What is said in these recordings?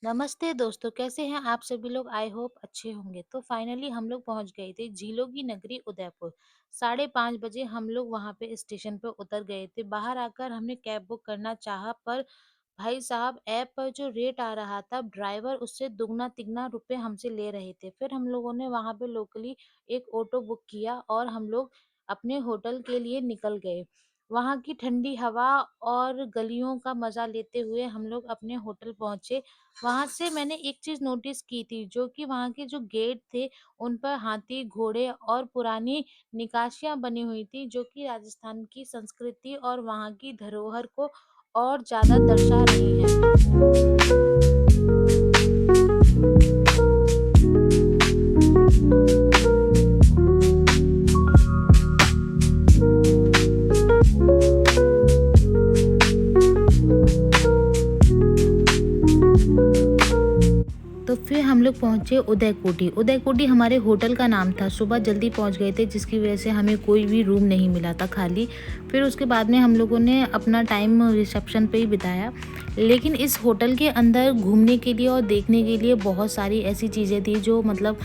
नमस्ते दोस्तों, कैसे हैं आप सभी लोग? आई होप अच्छे होंगे। तो फाइनली हम लोग पहुंच गए थे झीलों की नगरी उदयपुर। 5:30 बजे हम लोग वहां पे स्टेशन पे उतर गए थे। बाहर आकर हमने कैब बुक करना चाहा, पर भाई साहब ऐप पर जो रेट आ रहा था, ड्राइवर उससे दुगना तिगना रुपए हमसे ले रहे थे। फिर हम लोगों ने वहां पे लोकली एक ऑटो बुक किया और हम लोग अपने होटल के लिए निकल गए। वहां की ठंडी हवा और गलियों का मजा लेते हुए हम लोग अपने होटल पहुंचे। वहाँ से मैंने एक चीज़ नोटिस की थी, जो कि वहाँ के जो गेट थे, उन पर हाथी, घोड़े और पुरानी नक्काशियाँ बनी हुई थी, जो कि राजस्थान की संस्कृति और वहाँ की धरोहर को और ज़्यादा दर्शा रही हैं। तो फिर हम लोग पहुँचे उदयकोटि। उदयकोटि हमारे होटल का नाम था। सुबह जल्दी पहुँच गए थे, जिसकी वज़ह से हमें कोई भी रूम नहीं मिला था खाली। फिर उसके बाद में हम लोगों ने अपना टाइम रिसेप्शन पे ही बिताया। लेकिन इस होटल के अंदर घूमने के लिए और देखने के लिए बहुत सारी ऐसी चीज़ें थी जो मतलब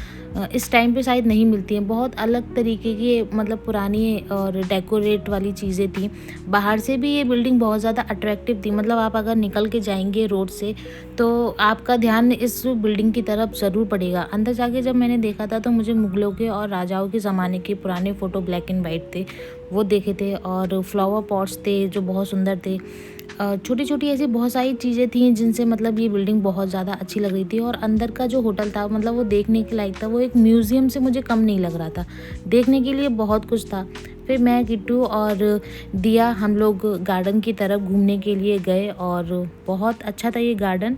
इस टाइम पे शायद नहीं मिलती हैं। बहुत अलग तरीके की मतलब पुरानी और डेकोरेट वाली चीज़ें थी। बाहर से भी ये बिल्डिंग बहुत ज़्यादा अट्रैक्टिव थी। मतलब आप अगर निकल के जाएँगे रोड से, तो आपका ध्यान इस बिल्डिंग की तरफ ज़रूर पड़ेगा। अंदर जाके जब मैंने देखा था, तो मुझे मुगलों के और राजाओं के ज़माने के पुराने फ़ोटो ब्लैक एंड वाइट थे, वो देखे थे। और फ्लावर पॉट्स थे जो बहुत सुंदर थे। छोटी-छोटी ऐसी बहुत सारी चीज़ें थी जिनसे मतलब ये बिल्डिंग बहुत ज़्यादा अच्छी लग रही थी। और अंदर का जो होटल था, मतलब वो देखने के लायक था। वो एक म्यूज़ियम से मुझे कम नहीं लग रहा था। देखने के लिए बहुत कुछ था। फिर मैं, किट्टू और दिया हम लोग गार्डन की तरफ घूमने के लिए गए और बहुत अच्छा था ये गार्डन।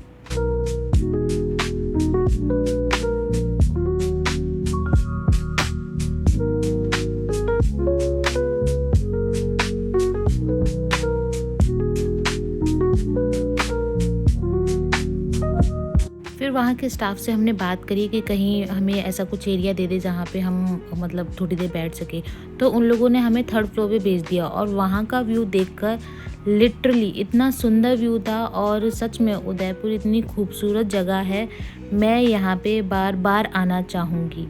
फिर वहाँ के स्टाफ से हमने बात करी कि कहीं हमें ऐसा कुछ एरिया दे दे जहाँ पे हम मतलब थोड़ी देर बैठ सके। तो उन लोगों ने हमें थर्ड फ्लोर पे भेज दिया और वहाँ का व्यू देखकर लिटरली इतना सुंदर व्यू था। और सच में उदयपुर इतनी खूबसूरत जगह है, मैं यहाँ पे बार बार आना चाहूँगी।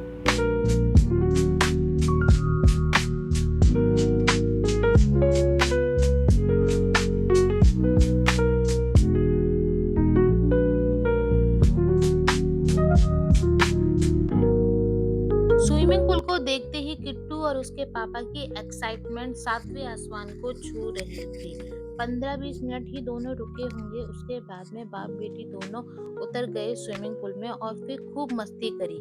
स्विमिंग पूल को देखते ही किट्टू और उसके पापा की एक्साइटमेंट सातवें आसमान को छू रही थी। 15-20 मिनट ही दोनों रुके होंगे, उसके बाद में बाप बेटी दोनों उतर गए स्विमिंग पूल में और फिर खूब मस्ती करी।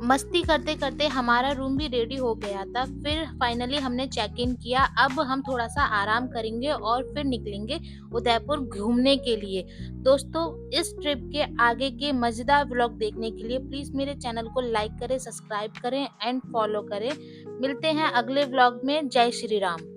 मस्ती करते करते हमारा रूम भी रेडी हो गया था। फिर फाइनली हमने चेक इन किया। अब हम थोड़ा सा आराम करेंगे और फिर निकलेंगे उदयपुर घूमने के लिए। दोस्तों, इस ट्रिप के आगे के मजेदार व्लॉग देखने के लिए प्लीज मेरे चैनल को लाइक करें, सब्सक्राइब करें एंड फॉलो करें। मिलते हैं अगले व्लॉग में। जय श्री राम।